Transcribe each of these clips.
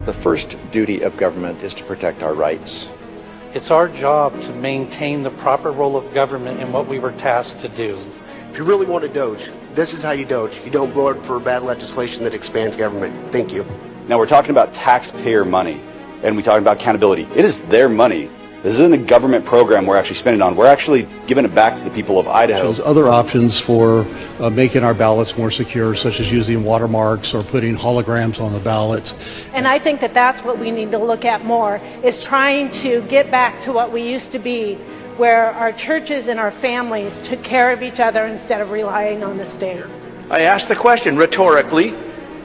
The first duty of government is to protect our rights. It's our job to maintain the proper role of government in what we were tasked to do. If you really want to doge, this is how you doge. You don't vote for bad legislation that expands government. Thank you. Now we're talking about taxpayer money, and we're talking about accountability. It is their money. This isn't a government program we're actually spending on. We're actually giving it back to the people of Idaho. There's other options for making our ballots more secure, such as using watermarks or putting holograms on the ballots. And I think that that's what we need to look at more, is trying to get back to what we used to be, where our churches and our families took care of each other instead of relying on the state. I asked the question rhetorically,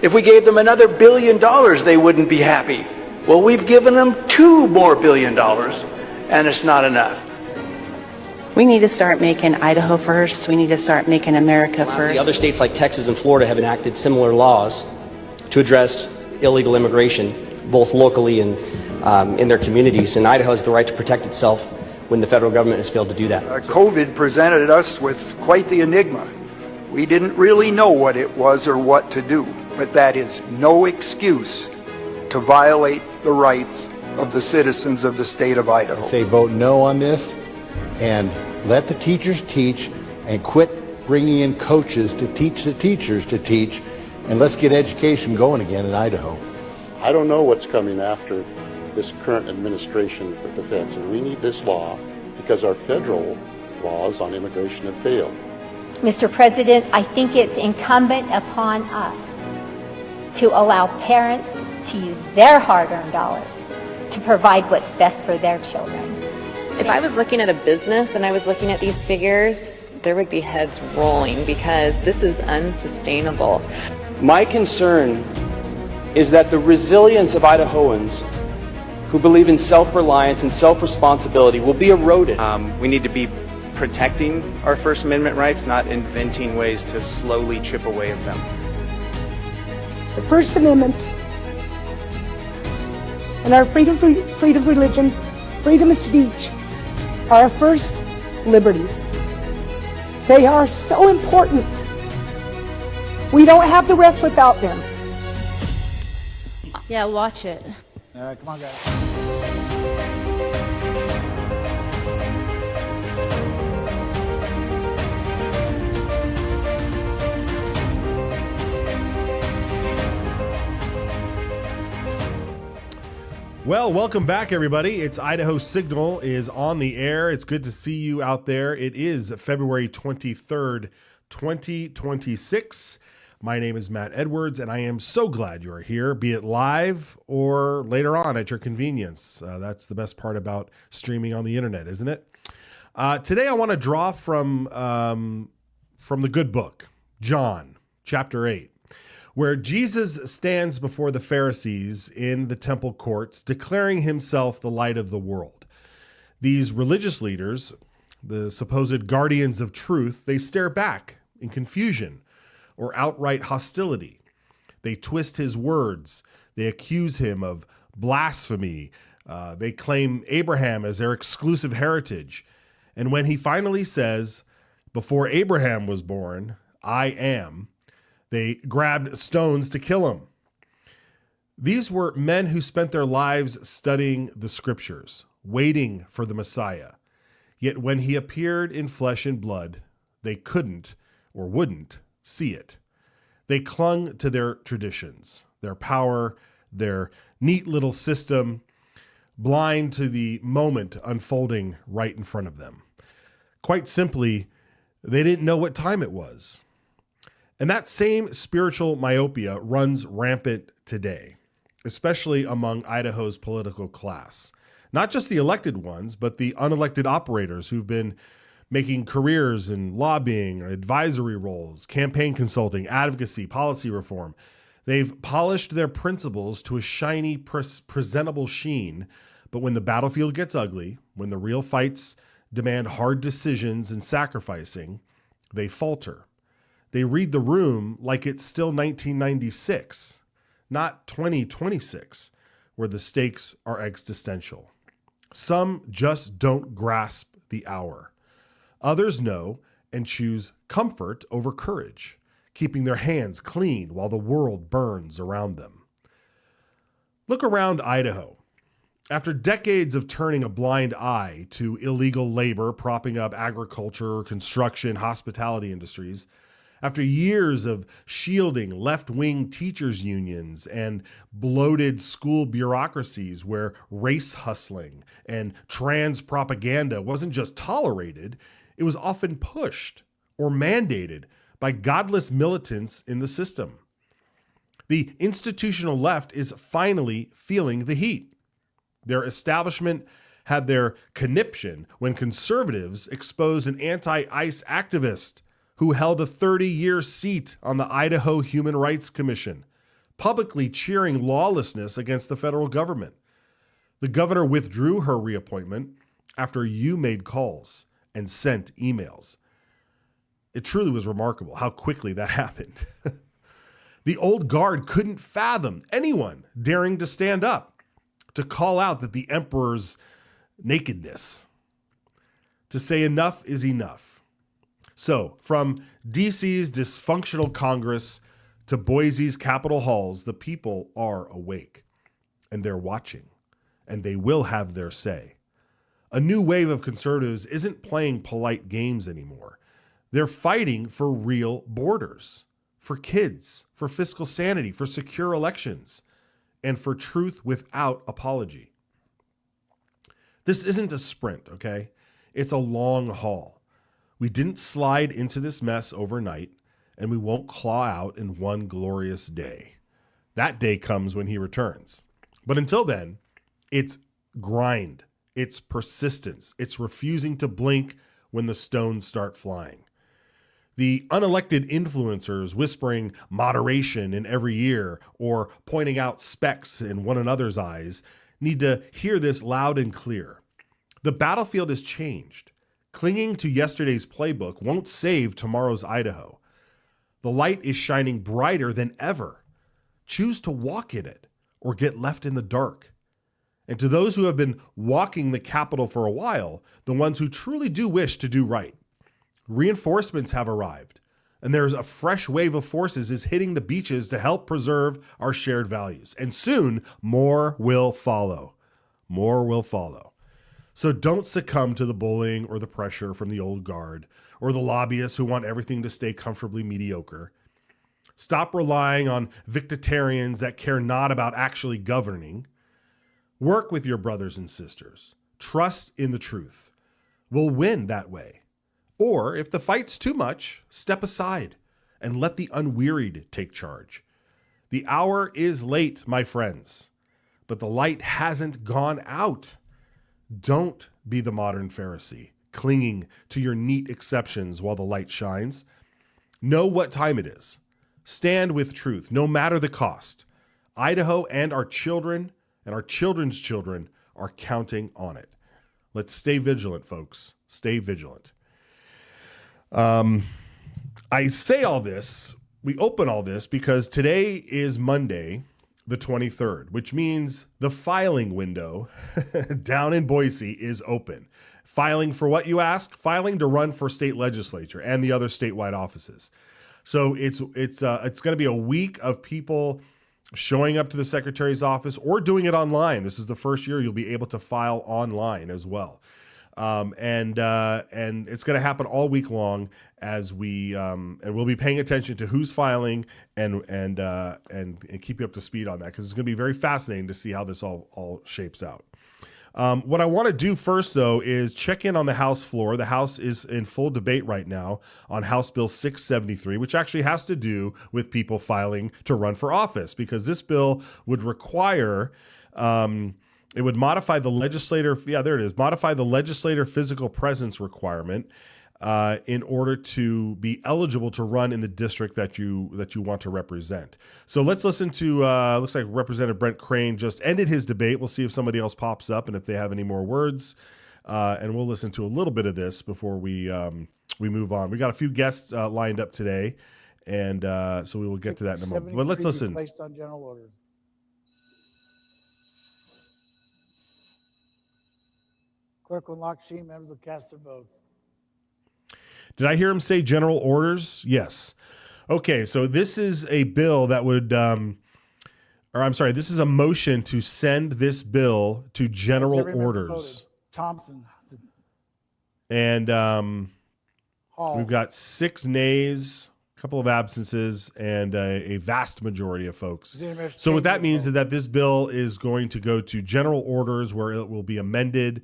if we gave them another $1 billion, they wouldn't be happy. Well, we've given them $2 more billion, and it's not enough. We need to start making Idaho first. We need to start making America first. Other states like Texas and Florida have enacted similar laws to address illegal immigration, both locally and in their communities. And Idaho has the right to protect itself when the federal government has failed to do that. COVID presented us with quite the enigma. We didn't really know what it was or what to do, but that is no excuse to violate the rights of the citizens of the state of Idaho. I say vote no on this and let the teachers teach and quit bringing in coaches to teach the teachers to teach, and let's get education going again in Idaho. I don't know what's coming after this current administration for the feds, and we need this law because our federal laws on immigration have failed. Mr. President, I think it's incumbent upon us to allow parents to use their hard-earned dollars to provide what's best for their children. If I was looking at a business and I was looking at these figures, there would be heads rolling because this is unsustainable. My concern is that the resilience of Idahoans who believe in self-reliance and self-responsibility will be eroded. We need to be protecting our First Amendment rights, not inventing ways to slowly chip away at them. The First Amendment and our freedom of religion, freedom of speech are our first liberties. They are so important. We don't have the rest without them. Yeah, watch it. Come on, guys. Well, welcome back, everybody. It's Idaho Signal is on the air. It's good to see you out there. It is February 23rd, 2026. My name is Matt Edwards, and I am so glad you are here, be it live or later on at your convenience. That's the best part about streaming on the internet, isn't it? Today, I want to draw from the good book, John, chapter 8. Where Jesus stands before the Pharisees in the temple courts, declaring himself the light of the world. These religious leaders, the supposed guardians of truth, they stare back in confusion or outright hostility. They twist his words. They accuse him of blasphemy. They claim Abraham as their exclusive heritage. And when he finally says, "Before Abraham was born, I am," they grabbed stones to kill him. These were men who spent their lives studying the scriptures, waiting for the Messiah. Yet when he appeared in flesh and blood, they couldn't or wouldn't see it. They clung to their traditions, their power, their neat little system, blind to the moment unfolding right in front of them. Quite simply, they didn't know what time it was. And that same spiritual myopia runs rampant today, especially among Idaho's political class. Not just the elected ones, but the unelected operators who've been making careers in lobbying, advisory roles, campaign consulting, advocacy, policy reform. They've polished their principles to a shiny, presentable sheen. But when the battlefield gets ugly, when the real fights demand hard decisions and sacrificing, they falter. They read the room like it's still 1996, not 2026, where the stakes are existential. Some just don't grasp the hour. Others know and choose comfort over courage, keeping their hands clean while the world burns around them. Look around Idaho. After decades of turning a blind eye to illegal labor propping up agriculture, construction, hospitality industries, after years of shielding left-wing teachers' unions and bloated school bureaucracies where race hustling and trans propaganda wasn't just tolerated, it was often pushed or mandated by godless militants in the system. The institutional left is finally feeling the heat. Their establishment had their conniption when conservatives exposed an anti-ICE activist who held a 30-year seat on the Idaho Human Rights Commission, publicly cheering lawlessness against the federal government. The governor withdrew her reappointment after you made calls and sent emails. It truly was remarkable how quickly that happened. The old guard couldn't fathom anyone daring to stand up to call out that the emperor's nakedness, to say enough is enough. So, from DC's dysfunctional Congress to Boise's Capitol halls, the people are awake, and they're watching, and they will have their say. A new wave of conservatives isn't playing polite games anymore. They're fighting for real borders, for kids, for fiscal sanity, for secure elections, and for truth without apology. This isn't a sprint, okay? It's a long haul. We didn't slide into this mess overnight, and we won't claw out in one glorious day. That day comes when he returns. But until then, it's grind, it's persistence, it's refusing to blink when the stones start flying. The unelected influencers whispering moderation in every ear or pointing out specks in one another's eyes need to hear this loud and clear. The battlefield has changed. Clinging to yesterday's playbook won't save tomorrow's Idaho. The light is shining brighter than ever. Choose to walk in it or get left in the dark. And to those who have been walking the Capitol for a while, the ones who truly do wish to do right, reinforcements have arrived, and there's a fresh wave of forces is hitting the beaches to help preserve our shared values. And soon, more will follow. More will follow. So don't succumb to the bullying or the pressure from the old guard or the lobbyists who want everything to stay comfortably mediocre. Stop relying on victitarians that care not about actually governing. Work with your brothers and sisters. Trust in the truth. We'll win that way. Or if the fight's too much, step aside and let the unwearied take charge. The hour is late, my friends, but the light hasn't gone out. Don't be the modern Pharisee, clinging to your neat exceptions while the light shines. Know what time it is. Stand with truth, no matter the cost. Idaho and our children and our children's children are counting on it. Let's stay vigilant, folks. Stay vigilant. I say all this, we open all this because today is Monday, the 23rd, which means the filing window down in Boise is open. Filing for what, you ask? Filing to run for state legislature and the other statewide offices. So it's going to be a week of people showing up to the secretary's office or doing it online. This is the first year you'll be able to file online as well. And it's going to happen all week long as and we'll be paying attention to who's filing and keep you up to speed on that, because it's going to be very fascinating to see how this all shapes out. What I want to do first, though, is check in on the House floor. The House is in full debate right now on House Bill 673, which actually has to do with people filing to run for office, because this bill would require it would modify the legislator. Yeah, there it is. Modify the legislator physical presence requirement in order to be eligible to run in the district that you want to represent. So let's listen to. Looks like Representative Brent Crane just ended his debate. We'll see if somebody else pops up and if they have any more words, and we'll listen to a little bit of this before we move on. We got a few guests lined up today, and so we will get to that in a moment. But let's listen. Placed on general orders. Clerk will lock sheet. Members will cast their votes. Did I hear him say general orders? Yes. Okay, so this is a bill that would or I'm sorry, this is a motion to send this bill to general Every member orders. voted. Thompson. And Hall. we've got 6 nays, a couple of absences, and a vast majority of folks. So what that means is that this bill is going to go to general orders where it will be amended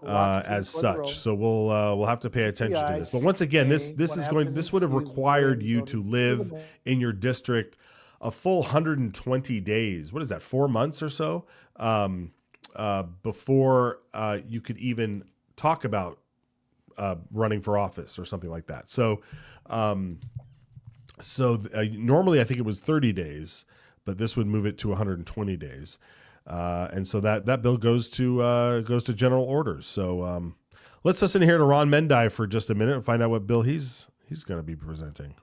as such. So we'll have to pay attention to this. But once again, this would have required you to live in your district a full 120 days. What is that? 4 months or so before you could even talk about running for office or something like that. So, normally I think it was 30 days, but this would move it to 120 days. And so that bill goes to general orders. So, let's listen here to Ron Mendy for just a minute and find out what bill he's going to be presenting.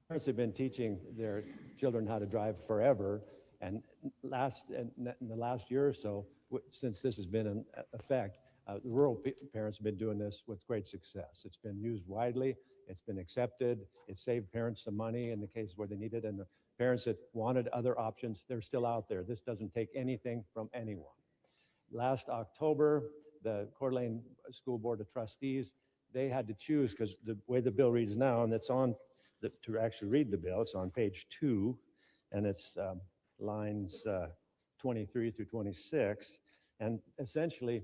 Parents have been teaching their children how to drive forever, and in the last year or so, since this has been in effect, the rural parents have been doing this with great success. It's been used widely. It's been accepted. It saved parents some money in the cases where they need it. And the parents that wanted other options, they're still out there. This doesn't take anything from anyone. Last October, the Coeur d'Alene School Board of Trustees, they had to choose, because the way the bill reads now, and it's on, to actually read the bill, it's on page 2, and it's lines 23 through 26. And essentially,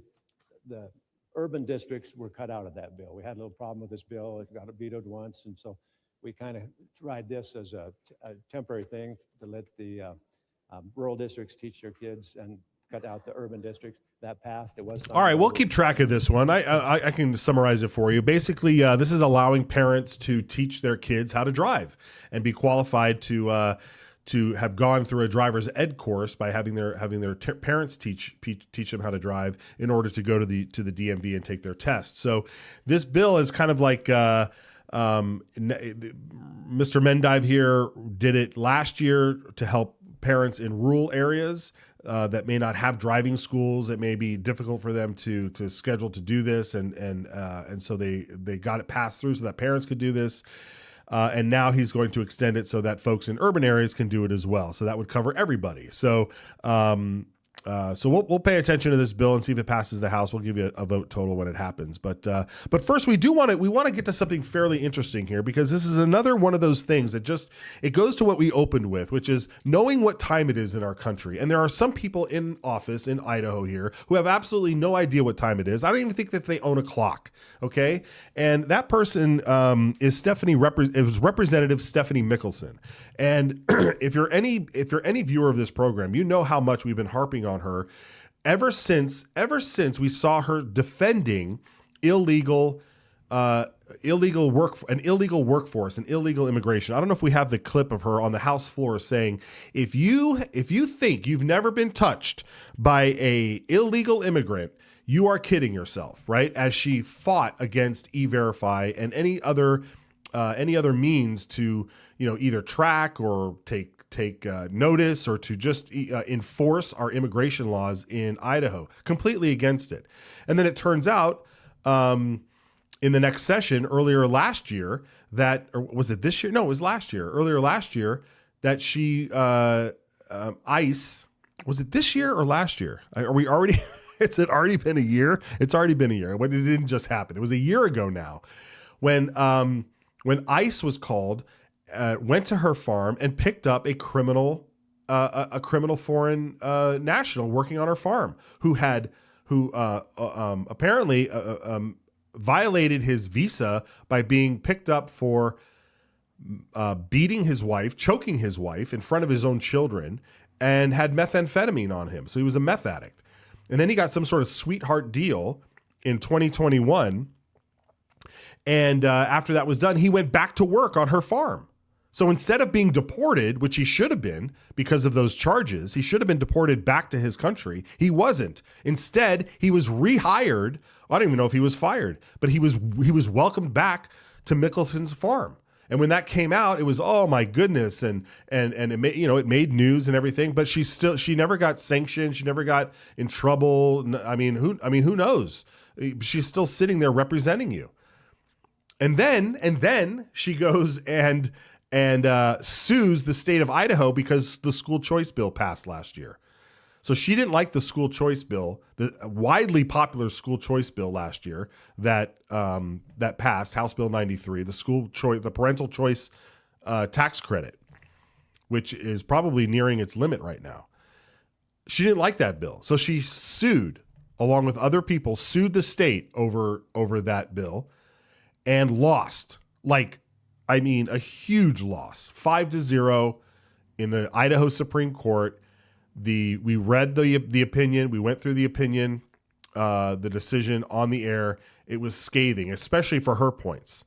the urban districts were cut out of that bill. We had a little problem with this bill. It got vetoed once, and so we kind of tried this as a temporary thing to let the rural districts teach their kids and cut out the urban districts. That passed. It was. All right, we'll keep track of this one. I can summarize it for you. Basically, this is allowing parents to teach their kids how to drive and be qualified to have gone through a driver's ed course by having their parents teach them how to drive in order to go to the DMV and take their test. So this bill is kind of like Mr. Mendive here did it last year to help parents in rural areas that may not have driving schools. It may be difficult for them to schedule to do this, and so they got it passed through so that parents could do this. And now he's going to extend it so that folks in urban areas can do it as well. So that would cover everybody. So we'll pay attention to this bill and see if it passes the House. We'll give you a vote total when it happens. But first, we want to get to something fairly interesting here, because this is another one of those things that it goes to what we opened with, which is knowing what time it is in our country. And there are some people in office in Idaho here who have absolutely no idea what time it is. I don't even think that they own a clock. Okay, and that person is Representative Stephanie Mickelson. And if you're any viewer of this program, you know how much we've been harping on her ever since we saw her defending illegal workforce and illegal immigration. I don't know if we have the clip of her on the House floor saying, if you think you've never been touched by a illegal immigrant, you are kidding yourself, right? As she fought against E-Verify and any other means to, either track or take notice or to just enforce our immigration laws in Idaho, completely against it. And then it turns out in the next session earlier last year or was it this year? No, it was last year. Earlier last year that she ICE, was it this year or last year? Are we already? It's already been a year. It's already been a year. But it didn't just happen. It was a year ago now when ICE was called, went to her farm and picked up a criminal foreign national working on her farm who apparently violated his visa by being picked up for beating his wife, choking his wife in front of his own children, and had methamphetamine on him. So he was a meth addict. And then he got some sort of sweetheart deal in 2021. And after that was done, he went back to work on her farm. So instead of being deported, which he should have been because of those charges, he should have been deported back to his country. He wasn't. Instead, he was rehired. I don't even know if he was fired, but he was welcomed back to Mickelson's farm. And when that came out, it was, oh my goodness, and it made, it made news and everything. But she never got sanctioned. She never got in trouble. I mean, who knows? She's still sitting there representing you. And then she goes and and sues the state of Idaho because the school choice bill passed last year. So she didn't like the school choice bill, the widely popular school choice bill last year that that passed, House Bill 93, the parental choice tax credit, which is probably nearing its limit right now. She didn't like that bill, so she sued, along with other people, sued the state over that bill, and lost. A huge loss, 5-0 in the Idaho Supreme Court. We read the opinion. We went through the opinion, the decision on the air. It was scathing, especially for her points.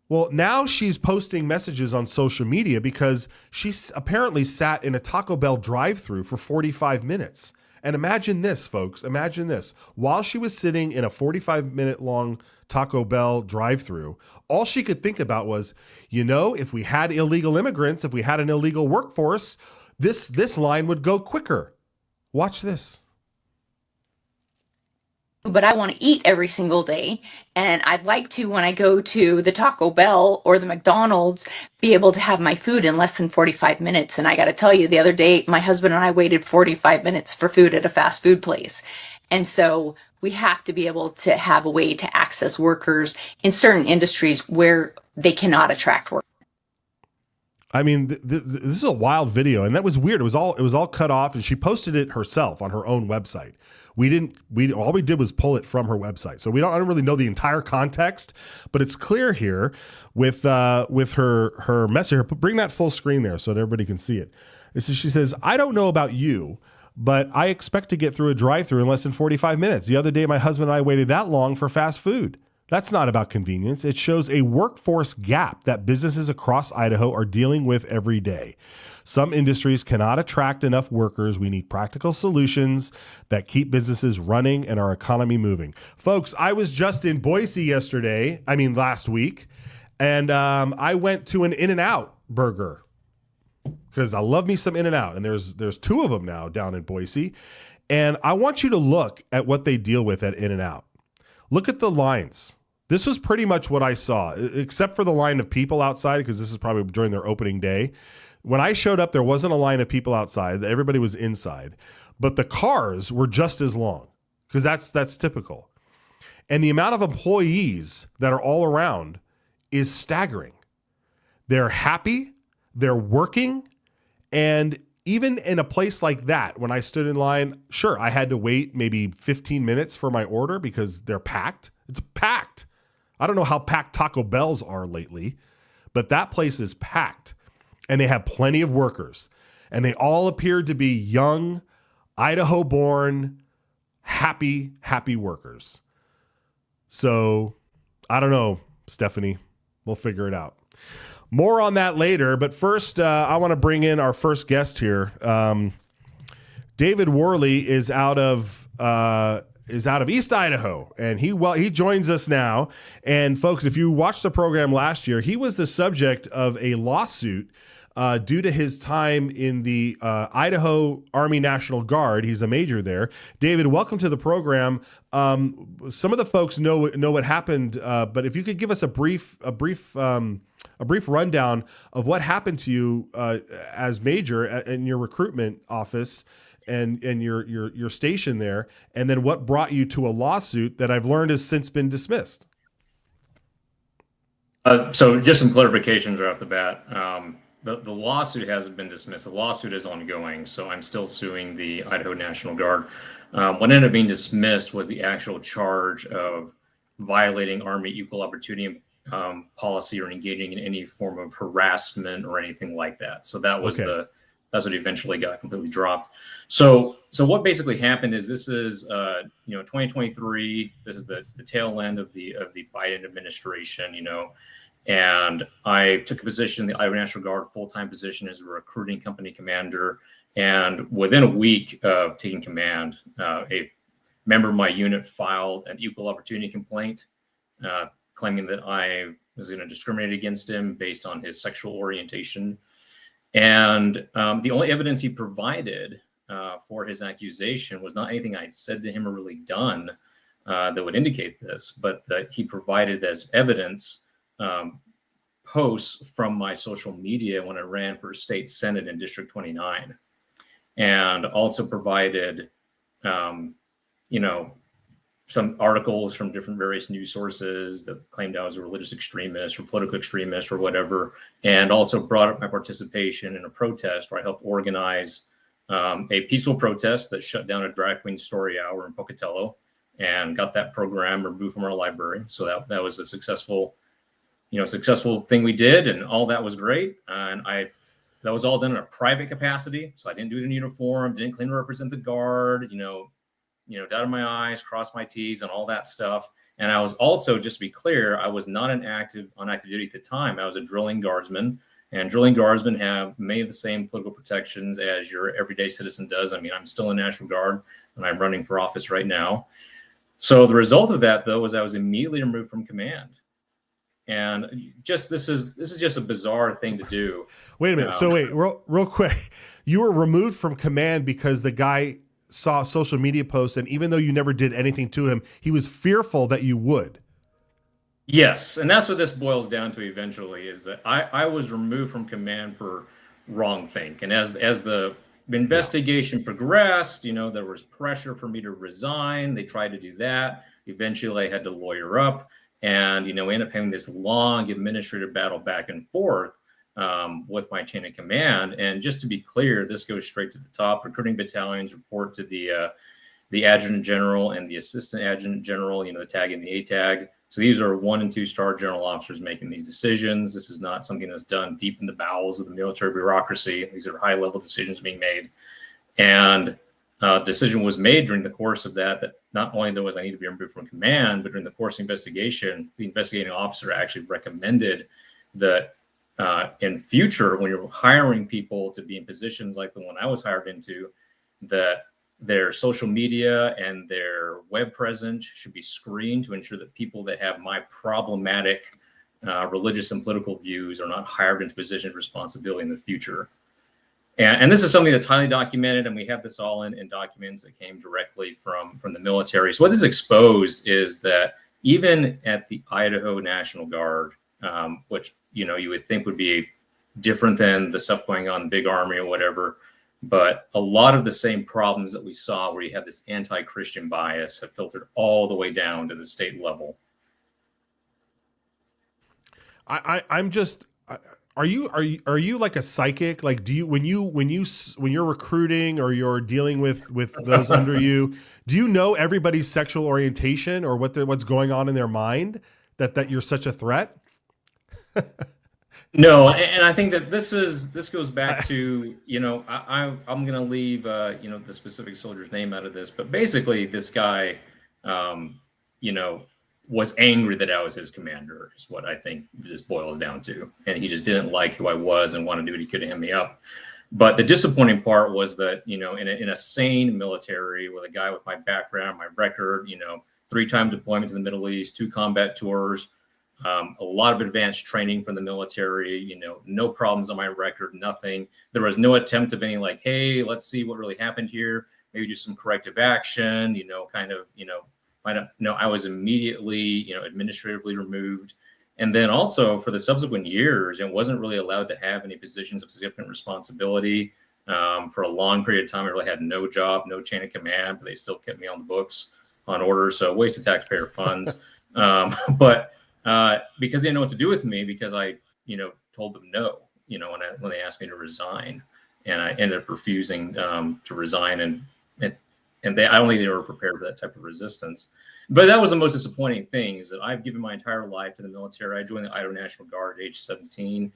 Well, now she's posting messages on social media because she's apparently sat in a Taco Bell drive-thru for 45 minutes. And imagine this, folks. Imagine this. While she was sitting in a 45-minute long Taco Bell drive-thru, all she could think about was, if we had illegal immigrants, if we had an illegal workforce, this line would go quicker. Watch this. But I want to eat every single day. And I'd like to, when I go to the Taco Bell or the McDonald's, be able to have my food in less than 45 minutes. And I got to tell you, the other day, my husband and I waited 45 minutes for food at a fast food place. And so we have to be able to have a way to access workers in certain industries where they cannot attract workers. I mean, this is a wild video, and that was weird. It was all cut off, and she posted it herself on her own website. All we did was pull it from her website, so I don't really know the entire context, but it's clear here with her message. Bring that full screen there so that everybody can see it. She says, "I don't know about you, but I expect to get through a drive-thru in less than 45 minutes. The other day, my husband and I waited that long for fast food. That's not about convenience. It shows a workforce gap that businesses across Idaho are dealing with every day. Some industries cannot attract enough workers. We need practical solutions that keep businesses running and our economy moving." Folks, I was just in Boise last week, and I went to an In-N-Out burger because I love me some In-N-Out, and there's two of them now down in Boise, and I want you to look at what they deal with at In-N-Out. Look at the lines. This was pretty much what I saw, except for the line of people outside, because this is probably during their opening day. When I showed up, there wasn't a line of people outside. Everybody was inside. But the cars were just as long, because that's typical. And the amount of employees that are all around is staggering. They're happy, they're working, and even in a place like that, when I stood in line, sure, I had to wait maybe 15 minutes for my order because they're packed. It's packed. I don't know how packed Taco Bells are lately, but that place is packed, and they have plenty of workers, and they all appeared to be young, Idaho-born, happy workers. So I don't know, Stephanie. We'll figure it out. More on that later, but first I want to bring in our first guest here. David Worley is out of East Idaho, and he joins us now. And folks, if you watched the program last year, he was the subject of a lawsuit due to his time in the Idaho Army National Guard. He's a major there. David, welcome to the program. Some of the folks know what happened, but if you could give us a brief rundown of what happened to you as major in your recruitment office and your station there, and then what brought you to a lawsuit that I've learned has since been dismissed. So just some clarifications right off the bat. The lawsuit hasn't been dismissed. The lawsuit is ongoing, so I'm still suing the Idaho National Guard. What ended up being dismissed was the actual charge of violating Army equal opportunity policy or engaging in any form of harassment or anything like that. So that was that's what eventually got completely dropped. So what basically happened is this is 2023. This is the tail end of the Biden administration, and I took a position in the Idaho National Guard, full-time position as a recruiting company commander. And within a week of taking command, a member of my unit filed an equal opportunity complaint, claiming that I was going to discriminate against him based on his sexual orientation. And the only evidence he provided for his accusation was not anything I'd said to him or really done that would indicate this, but that he provided as evidence posts from my social media when I ran for state senate in District 29, and also provided, you know, some articles from different various news sources that claimed I was a religious extremist or political extremist or whatever, and also brought up my participation in a protest where I helped organize a peaceful protest that shut down a drag queen story hour in Pocatello and got that program removed from our library. So that was a successful thing we did, and all that was great. And that was all done in a private capacity. So I didn't do it in uniform, didn't claim to represent the Guard, dotted my I's, crossed my T's, and all that stuff. And I was also, just to be clear, I was not on active duty at the time. I was a drilling guardsman, and drilling guardsmen have many of the same political protections as your everyday citizen does. I mean, I'm still in National Guard, and I'm running for office right now. So the result of that, though, was I was immediately removed from command. And this is just a bizarre thing to do. Wait a minute. So wait, real quick, you were removed from command because the guy saw social media posts, and even though you never did anything to him, he was fearful that you would. Yes, and that's what this boils down to eventually, is that I was removed from command for wrongthink. And as the investigation progressed, there was pressure for me to resign. They tried to do that. Eventually, I had to lawyer up, and we ended up having this long administrative battle back and forth with my chain of command. And just to be clear, this goes straight to the top. Recruiting battalions report to the adjutant general and the assistant adjutant general, the tag and the A tag. So these are 1- and 2-star general officers making these decisions. This is not something that's done deep in the bowels of the military bureaucracy. These are high-level decisions being made. And a decision was made during the course of that not only was I need to be removed from command, but during the course of investigation, the investigating officer actually recommended that in future, when you're hiring people to be in positions like the one I was hired into, that their social media and their web presence should be screened to ensure that people that have my problematic religious and political views are not hired into positions of responsibility in the future. And this is something that's highly documented, and we have this all in documents that came directly from the military. So what this exposed is that even at the Idaho National Guard, which you would think would be different than the stuff going on in the big army or whatever, but a lot of the same problems that we saw where you have this anti-Christian bias have filtered all the way down to the state level. I'm just, are you like a psychic? Like, do you, when you're recruiting or you're dealing with those under you, do you know everybody's sexual orientation or what's going on in their mind that you're such a threat? No, and I think that this goes back to, I'm going to leave, the specific soldier's name out of this, but basically this guy, was angry that I was his commander, is what I think this boils down to. And he just didn't like who I was and wanted to do what he could to hand me up. But the disappointing part was that, in a sane military with a guy with my background, my record, 3-time deployment to the Middle East, 2 combat tours, a lot of advanced training from the military, no problems on my record, nothing. There was no attempt of any like, hey, let's see what really happened here. Maybe do some corrective action, I was immediately, administratively removed. And then also for the subsequent years, it wasn't really allowed to have any positions of significant responsibility. For a long period of time, I really had no job, no chain of command, but they still kept me on the books on order. So waste of taxpayer funds. But because they didn't know what to do with me, because I, told them no, when they asked me to resign, and I ended up refusing to resign, and I don't think they were prepared for that type of resistance. But that was the most disappointing thing, is that I've given my entire life to the military. I joined the Idaho National Guard at age 17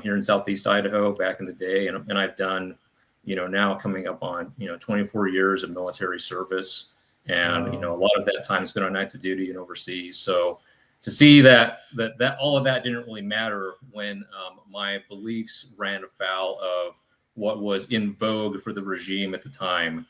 here in Southeast Idaho back in the day, and I've done, now coming up on 24 years of military service, and a lot of that time spent on active duty and overseas. So to see that all of that didn't really matter when my beliefs ran afoul of what was in vogue for the regime at the time,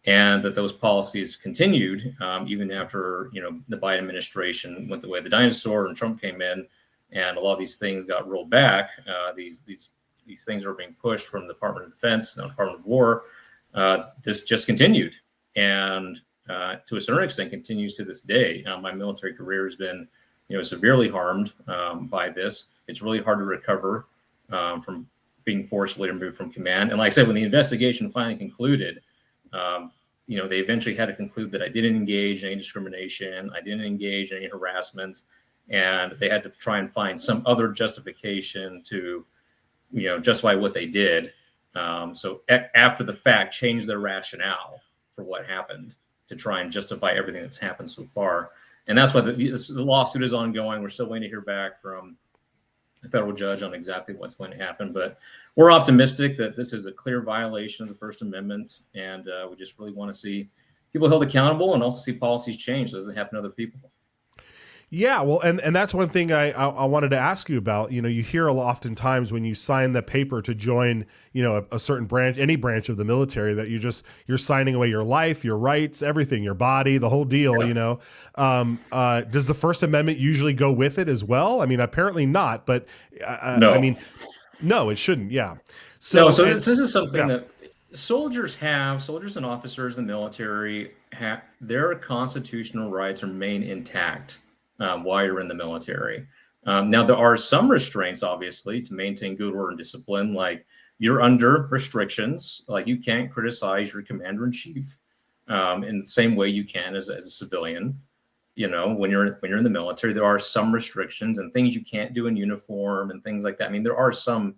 and that those policies continued even after the Biden administration went the way of the dinosaur and Trump came in, and a lot of these things got rolled back. These things are being pushed from the Department of Defense, the Department of War. This just continued, and to a certain extent continues to this day. My military career has been severely harmed by this. It's really hard to recover from being forcibly removed from command. And like I said, when the investigation finally concluded, they eventually had to conclude that I didn't engage in any discrimination, I didn't engage in any harassment, and they had to try and find some other justification to, justify what they did. So after the fact, change their rationale for what happened to try and justify everything that's happened so far. And that's why the lawsuit is ongoing. We're still waiting to hear back from the federal judge on exactly what's going to happen. But we're optimistic that this is a clear violation of the First Amendment. And we just really want to see people held accountable and also see policies change so it doesn't happen to other people. Yeah, well, and that's one thing I wanted to ask you about. You hear oftentimes when you sign the paper to join, a certain branch, any branch of the military, that you're signing away your life, your rights, everything, your body, the whole deal. Yeah. Does the First Amendment usually go with it as well? I mean, apparently not, but no. I mean, no, it shouldn't. Yeah. So this is something that soldiers and officers in the military have. Their constitutional rights remain intact while you're in the military. Now, there are some restraints, obviously, to maintain good order and discipline, like you're under restrictions, like you can't criticize your commander-in-chief in the same way you can as a civilian. When you're in the military, there are some restrictions and things you can't do in uniform and things like that. I mean, there are some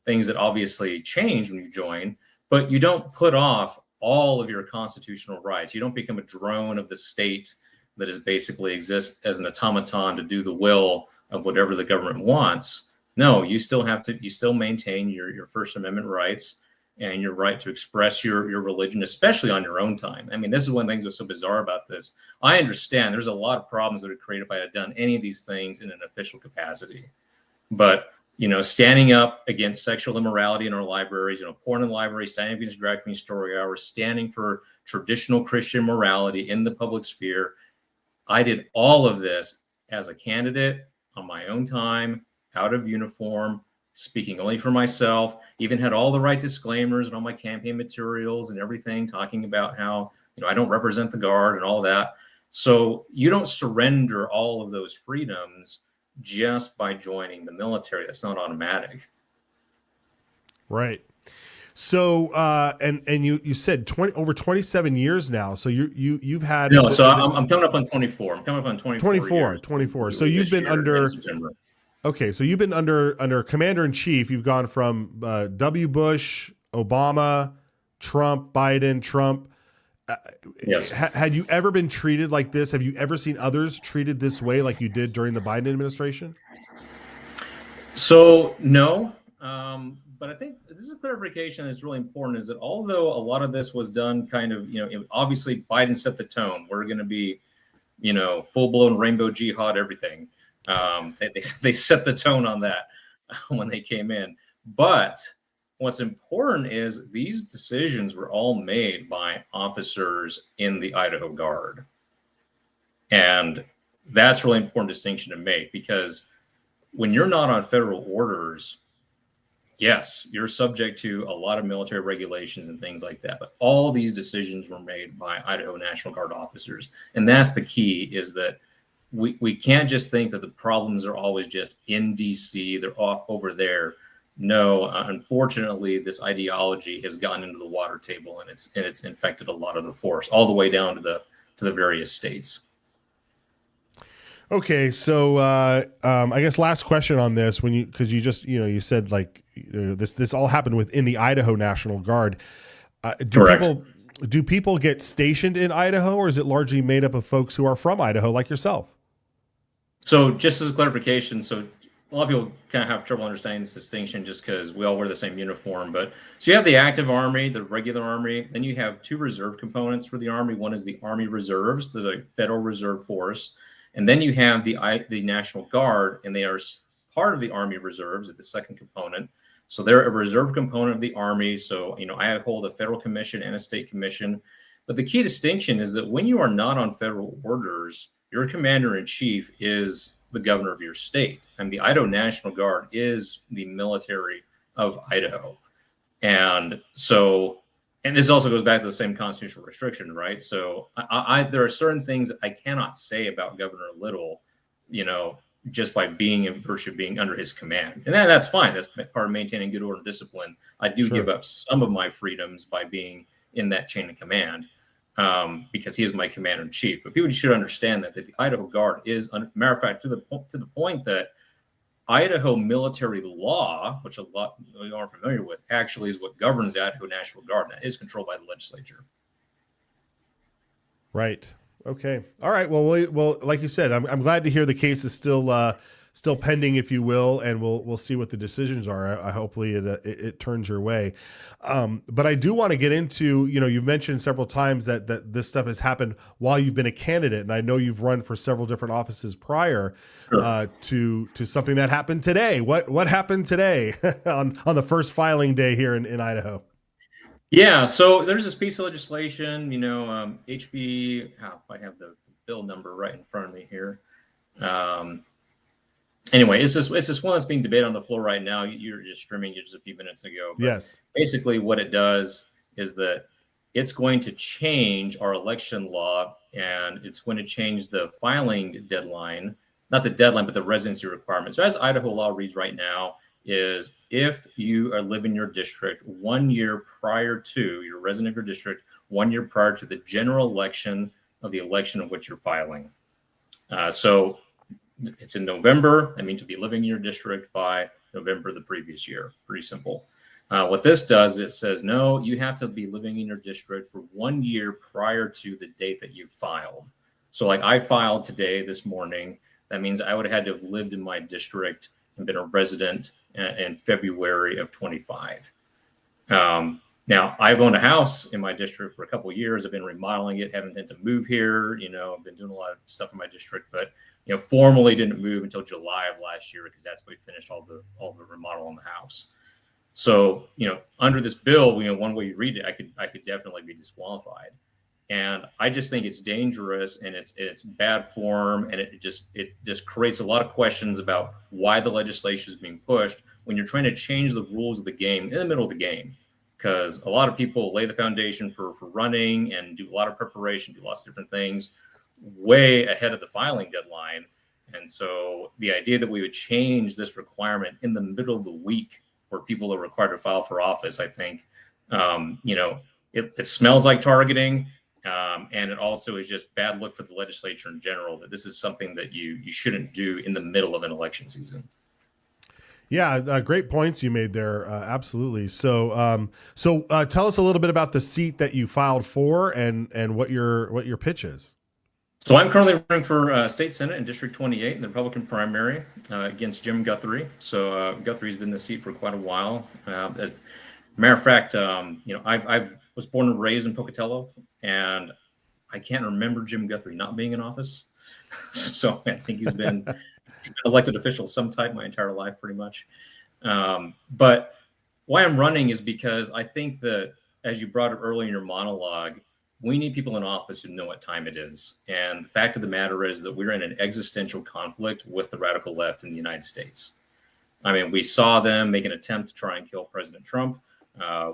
things that obviously change when you join, but you don't put off all of your constitutional rights. You don't become a drone of the state that is basically exists as an automaton to do the will of whatever the government wants. No, you still maintain your First Amendment rights and your right to express your religion, especially on your own time. I mean, this is one of the things that's so bizarre about this. I understand there's a lot of problems that would create if I had done any of these things in an official capacity. But, standing up against sexual immorality in our libraries, porn in the library, standing against drag queen story hours, standing for traditional Christian morality in the public sphere, I did all of this as a candidate on my own time, out of uniform, speaking only for myself, even had all the right disclaimers and all my campaign materials and everything, talking about how, I don't represent the Guard and all that. So you don't surrender all of those freedoms just by joining the military. That's not automatic. Right. So, and you said over 27 years now. So you've had. No, so I'm coming up on 24. I'm coming up on 24. So you've been under. Okay, so you've been under Commander-in-Chief. You've gone from W. Bush, Obama, Trump, Biden, Trump. Yes. Had you ever been treated like this? Have you ever seen others treated this way like you did during the Biden administration? So, no. But I think this is a clarification that's really important, is that although a lot of this was done kind of, obviously Biden set the tone. We're going to be, full-blown rainbow jihad, everything. They set the tone on that when they came in. But what's important is these decisions were all made by officers in the Idaho Guard. And that's really important distinction to make, because when you're not on federal orders, yes, you're subject to a lot of military regulations and things like that. But all these decisions were made by Idaho National Guard officers. And that's the key, is that we can't just think that the problems are always just in DC, they're off over there. No, unfortunately, this ideology has gotten into the water table, and it's infected a lot of the force, all the way down to the various states. Okay, so I guess last question on this, because you said like this all happened within the Idaho National Guard. Correct. Do people get stationed in Idaho, or is it largely made up of folks who are from Idaho, like yourself? So just as a clarification, so a lot of people kind of have trouble understanding this distinction just because we all wear the same uniform. But so you have the active Army, the regular Army, then you have two reserve components for the Army. One is the Army Reserves, the Federal Reserve Force. And then you have the National Guard, and they are part of the Army Reserves, the second component. So they're a reserve component of the Army. So, I hold a federal commission and a state commission. But the key distinction is that when you are not on federal orders, your commander-in-chief is the governor of your state. And the Idaho National Guard is the military of Idaho. And so, and this also goes back to the same constitutional restrictions, right? So there are certain things that I cannot say about Governor Little, just by being in virtue of being under his command. And that's fine. That's part of maintaining good order and discipline. I do give up some of my freedoms by being in that chain of command, because he is my commander in chief. But people should understand that the Idaho Guard is, matter of fact, to the point that Idaho military law, which a lot of you aren't familiar with, actually is what governs the Idaho National Guard. And that is controlled by the legislature. Right. Okay. All right. Well, like you said, I'm glad to hear the case is still pending, if you will, and we'll see what the decisions are. Hopefully it turns your way. But I do want to get into, you've mentioned several times that this stuff has happened while you've been a candidate, and I know you've run for several different offices prior to something that happened today. What happened today on the first filing day here in Idaho? Yeah, so there's this piece of legislation, HB, I have the bill number right in front of me here. Anyway, it's this one that's being debated on the floor right now. You're just streaming it just a few minutes ago. But yes. Basically, what it does is that it's going to change our election law, and it's going to change the filing deadline, not the deadline, but the residency requirement. So as Idaho law reads right now, is if you are living in your district 1 year prior to your resident of your district, 1 year prior to the general election of the election of which you're filing. So it's in November. I mean, to be living in your district by November the previous year. Pretty simple. What this does, it says, no, you have to be living in your district for 1 year prior to the date that you filed. So like I filed today, this morning, that means I would have had to have lived in my district and been a resident in February of 25. Now, I've owned a house in my district for a couple of years. I've been remodeling it, haven't had to move here. I've been doing a lot of stuff in my district, but formally didn't move until July of last year because that's when we finished all the remodel on the house. So, under this bill, one way you read it, I could definitely be disqualified. And I just think it's dangerous and it's bad form, and it just creates a lot of questions about why the legislation is being pushed when you're trying to change the rules of the game in the middle of the game. Because a lot of people lay the foundation for running and do a lot of preparation, do lots of different things way ahead of the filing deadline. And so the idea that we would change this requirement in the middle of the week where people are required to file for office, I think, it smells like targeting. And it also is just bad look for the legislature in general, that this is something that you shouldn't do in the middle of an election season. Yeah, great points you made there. Absolutely. So tell us a little bit about the seat that you filed for and what your pitch is. So I'm currently running for state senate in District 28 in the Republican primary against Jim Guthrie. So Guthrie's been in the seat for quite a while. As a matter of fact, I was born and raised in Pocatello, and I can't remember Jim Guthrie not being in office. So I think he's been elected official of some type my entire life, pretty much. But why I'm running is because I think that, as you brought up earlier in your monologue, we need people in office who know what time it is. And the fact of the matter is that we're in an existential conflict with the radical left in the United States. I mean, we saw them make an attempt to try and kill President Trump.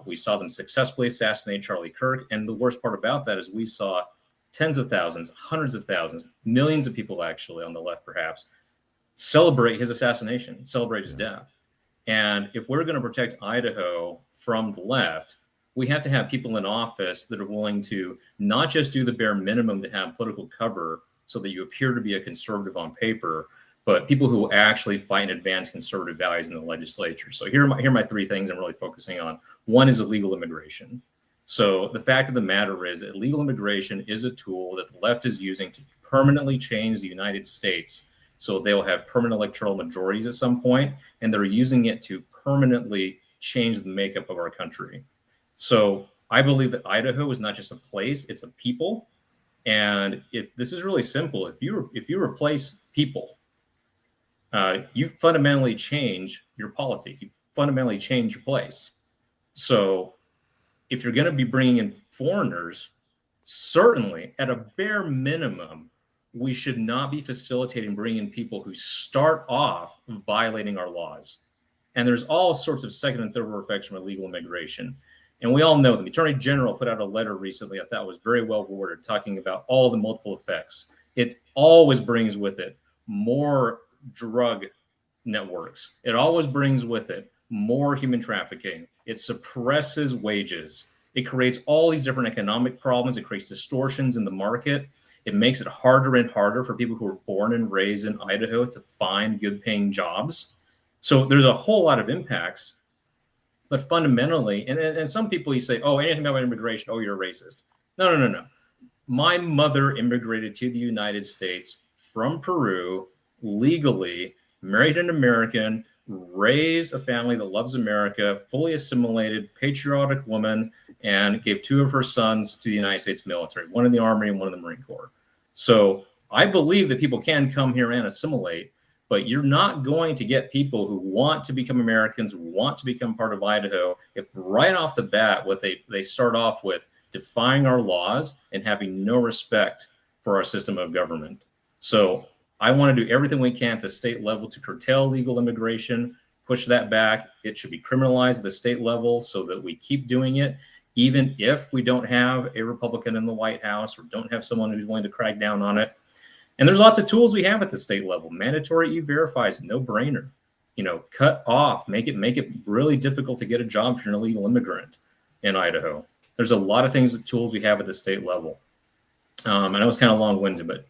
We saw them successfully assassinate Charlie Kirk. And the worst part about that is we saw tens of thousands, hundreds of thousands, millions of people actually on the left perhaps celebrate his assassination, celebrate his death. And if we're going to protect Idaho from the left, we have to have people in office that are willing to not just do the bare minimum to have political cover so that you appear to be a conservative on paper, but people who actually fight and advance conservative values in the legislature. So here are my three things I'm really focusing on. One is illegal immigration. So the fact of the matter is that illegal immigration is a tool that the left is using to permanently change the United States. So they'll have permanent electoral majorities at some point, and they're using it to permanently change the makeup of our country. So I believe that Idaho is not just a place, it's a people. And if this is really simple, if you replace people, you fundamentally change your polity, you fundamentally change your place. So if you're going to be bringing in foreigners, certainly at a bare minimum, we should not be facilitating bringing in people who start off violating our laws. And there's all sorts of second and third order effects from illegal immigration. And we all know the Attorney General put out a letter recently I thought was very well worded, talking about all the multiple effects. It always brings with it more drug networks. It always brings with it more human trafficking. It suppresses wages. It creates all these different economic problems. It creates distortions in the market. It makes it harder and harder for people who are born and raised in Idaho to find good paying jobs. So there's a whole lot of impacts. But fundamentally, and some people you say, oh, anything about immigration, oh, you're a racist. No. My mother immigrated to the United States from Peru legally, married an American, raised a family that loves America, fully assimilated, patriotic woman, and gave 2 of her sons to the United States military, one in the Army and one in the Marine Corps. So I believe that people can come here and assimilate, but you're not going to get people who want to become Americans, who want to become part of Idaho, if right off the bat what they start off with defying our laws and having no respect for our system of government. So I want to do everything we can at the state level to curtail illegal immigration, push that back. It should be criminalized at the state level so that we keep doing it, even if we don't have a Republican in the White House or don't have someone who's willing to crack down on it. And there's lots of tools we have at the state level. Mandatory E-Verify is no brainer. Cut off, make it really difficult to get a job if you're an illegal immigrant in Idaho. There's a lot of tools we have at the state level. I know it's kind of long-winded, but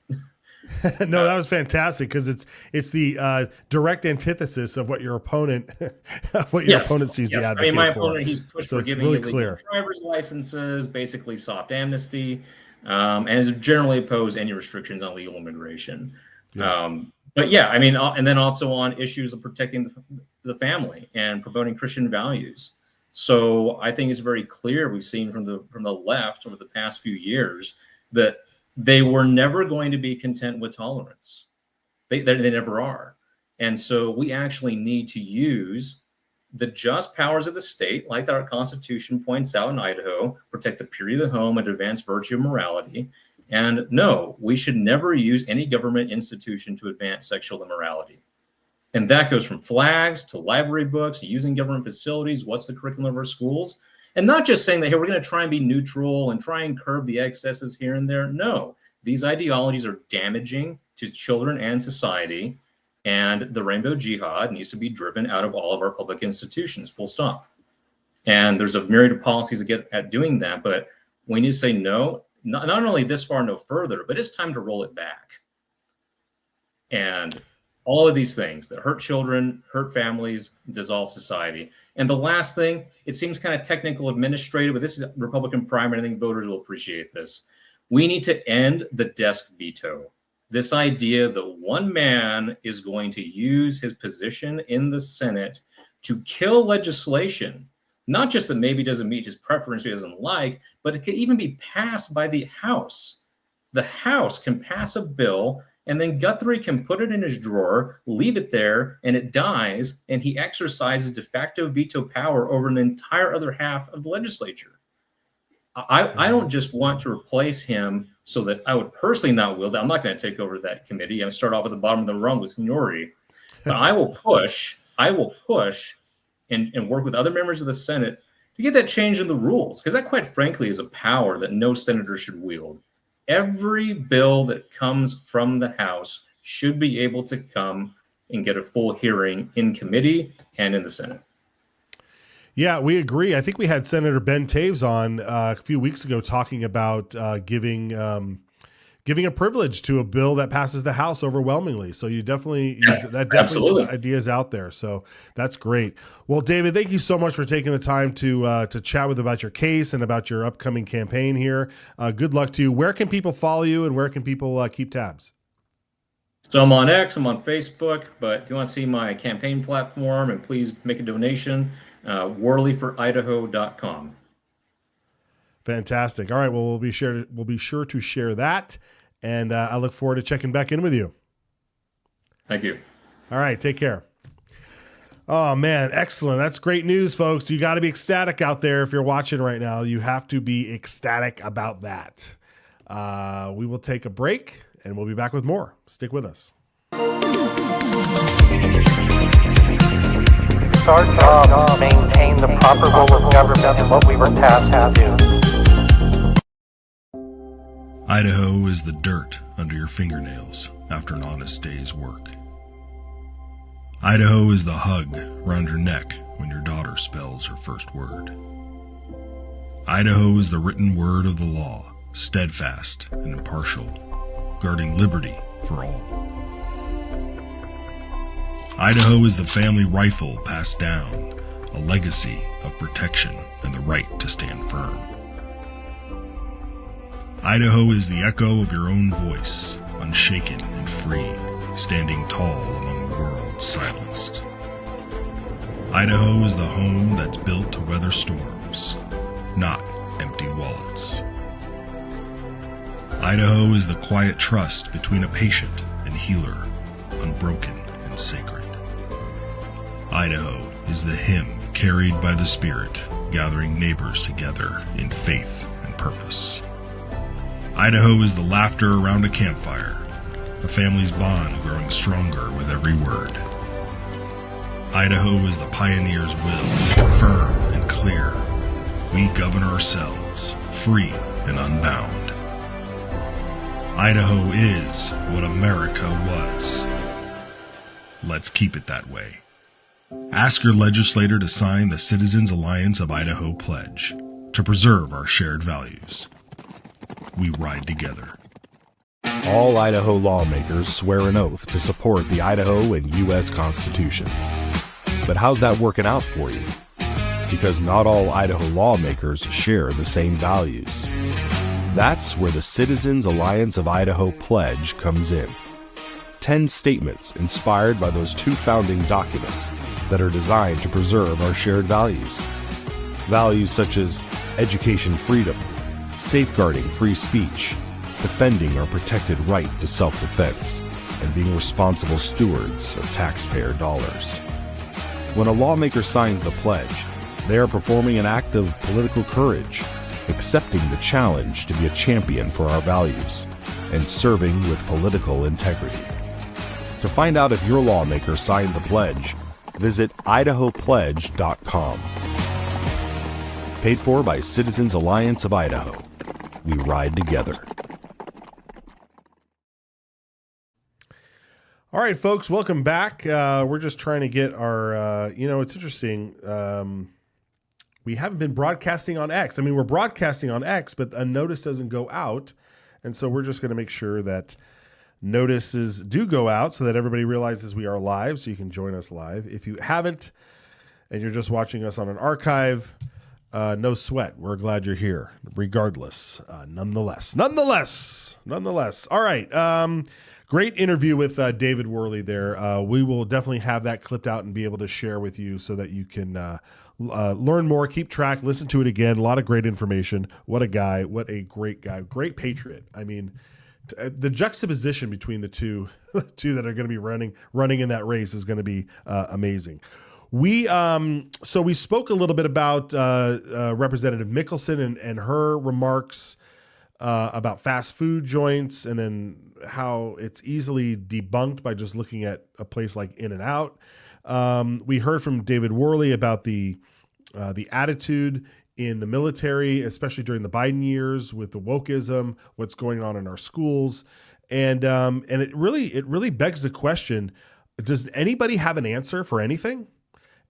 no, that was fantastic because it's the direct antithesis of what your opponent seems to advocate for. My opponent, he's pushed so for giving really illegal driver's licenses, basically soft amnesty, and has generally opposed any restrictions on legal immigration. Yeah. And then also on issues of protecting the family and promoting Christian values. So I think it's very clear we've seen from the left over the past few years that they were never going to be content with tolerance. They never are. And so we actually need to use the just powers of the state, like our Constitution points out in Idaho, protect the purity of the home and advance virtue and morality. And no, we should never use any government institution to advance sexual immorality. And that goes from flags to library books, using government facilities, what's the curriculum of our schools, and not just saying that, hey, we're going to try and be neutral and try and curb the excesses here and there. No, these ideologies are damaging to children and society, and the rainbow jihad needs to be driven out of all of our public institutions, full stop. And there's a myriad of policies that get at doing that, but we need to say no, not only this far, no further, but it's time to roll it back. And all of these things that hurt children, hurt families, dissolve society. And the last thing, it seems kind of technical, administrative, but this is a Republican primary. I think voters will appreciate this. We need to end the desk veto. This idea that one man is going to use his position in the Senate to kill legislation, not just that maybe doesn't meet his preference, he doesn't like, but it could even be passed by the House. The House can pass a bill, and then Guthrie can put it in his drawer, leave it there, and it dies, and he exercises de facto veto power over an entire other half of the legislature. I don't just want to replace him so that I would personally not wield that. I'm not going to take over that committee. I'm start off at the bottom of the rung with seniority. But I will push and work with other members of the Senate to get that change in the rules, because that, quite frankly, is a power that no senator should wield. Every bill that comes from the House should be able to come and get a full hearing in committee and in the Senate. Yeah, we agree. I think we had Senator Ben Taves on a few weeks ago talking about giving a privilege to a bill that passes the House overwhelmingly. So that definitely idea is out there. So that's great. Well, David, thank you so much for taking the time to chat about your case and about your upcoming campaign here. Good luck to you. Where can people follow you, and where can people keep tabs? So I'm on X, I'm on Facebook, but if you want to see my campaign platform, and please make a donation, worleyforidaho.com. Fantastic. All right. Well, we'll be sure to share that, and I look forward to checking back in with you. Thank you. All right. Take care. Oh man, excellent. That's great news, folks. You got to be ecstatic out there. If you're watching right now, you have to be ecstatic about that. We will take a break, and we'll be back with more. Stick with us. It's our job to maintain the proper role of government and what we were tasked to do. Idaho is the dirt under your fingernails after an honest day's work. Idaho is the hug around your neck when your daughter spells her first word. Idaho is the written word of the law, steadfast and impartial, guarding liberty for all. Idaho is the family rifle passed down, a legacy of protection and the right to stand firm. Idaho is the echo of your own voice, unshaken and free, standing tall among the world's silenced. Idaho is the home that's built to weather storms, not empty wallets. Idaho is the quiet trust between a patient and healer, unbroken and sacred. Idaho is the hymn carried by the Spirit, gathering neighbors together in faith and purpose. Idaho is the laughter around a campfire, a family's bond growing stronger with every word. Idaho is the pioneer's will, firm and clear. We govern ourselves, free and unbound. Idaho is what America was. Let's keep it that way. Ask your legislator to sign the Citizens Alliance of Idaho pledge to preserve our shared values. We ride together. All Idaho lawmakers swear an oath to support the Idaho and U.S. constitutions. But how's that working out for you? Because not all Idaho lawmakers share the same values. That's where the Citizens Alliance of Idaho pledge comes in. 10 statements inspired by those two founding documents that are designed to preserve our shared values. Values such as education freedom, safeguarding free speech, defending our protected right to self-defense, and being responsible stewards of taxpayer dollars. When a lawmaker signs the pledge, they are performing an act of political courage, accepting the challenge to be a champion for our values, and serving with political integrity. To find out if your lawmaker signed the pledge, visit idahopledge.com. Paid for by Citizens Alliance of Idaho. We ride together. All right, folks, welcome back. We're just trying to get our, it's interesting. We haven't been broadcasting on X. I mean, we're broadcasting on X, but a notice doesn't go out. And so we're just going to make sure that notices do go out so that everybody realizes we are live, so you can join us live. If you haven't and you're just watching us on an archive, no sweat. We're glad you're here, regardless. Nonetheless. All right. Great interview with David Worley there. We will definitely have that clipped out and be able to share with you so that you can learn more, keep track, listen to it again. A lot of great information. What a guy. What a great guy. Great patriot. I mean, the juxtaposition between the two that are going to be running in that race is going to be amazing. So we spoke a little bit about Representative Mickelson and her remarks about fast food joints, and then how it's easily debunked by just looking at a place like In-N-Out. We heard from David Worley about the attitude in the military, especially during the Biden years with the wokeism, what's going on in our schools. And it really begs the question, does anybody have an answer for anything?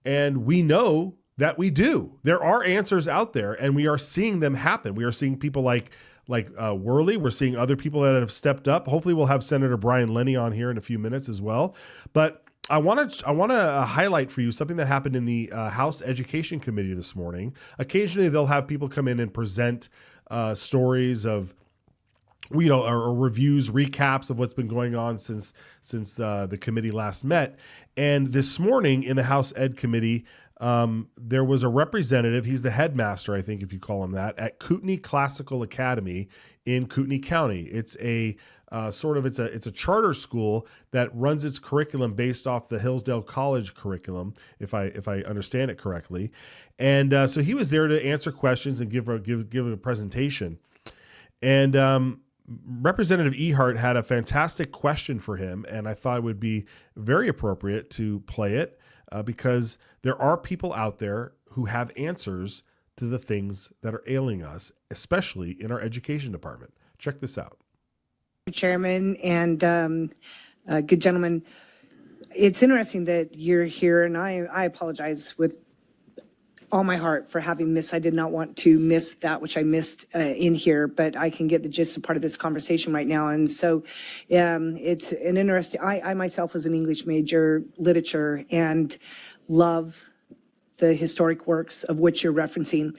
And we know that we do. There are answers out there, and we are seeing them happen. We are seeing people like Worley. We're seeing other people that have stepped up. Hopefully we'll have Senator Brian Lenny on here in a few minutes as well. But I want to highlight for you something that happened in the House Education Committee this morning. Occasionally they'll have people come in and present stories of, or reviews, recaps of what's been going on since the committee last met. And this morning in the House Ed Committee, there was a representative. He's the headmaster, I think, if you call him that, at Kootenai Classical Academy in Kootenai County. It's a it's a charter school that runs its curriculum based off the Hillsdale College curriculum, if I understand it correctly. And so he was there to answer questions and give a presentation. And Representative Ehart had a fantastic question for him, and I thought it would be very appropriate to play it because there are people out there who have answers to the things that are ailing us, especially in our education department. Check this out. Chairman and good gentleman, it's interesting that you're here, and I apologize with all my heart for having missed. I did not want to miss that which I missed in here, but I can get the gist of part of this conversation right now. And so it's an interesting, I myself was an English major, literature, and love the historic works of which you're referencing.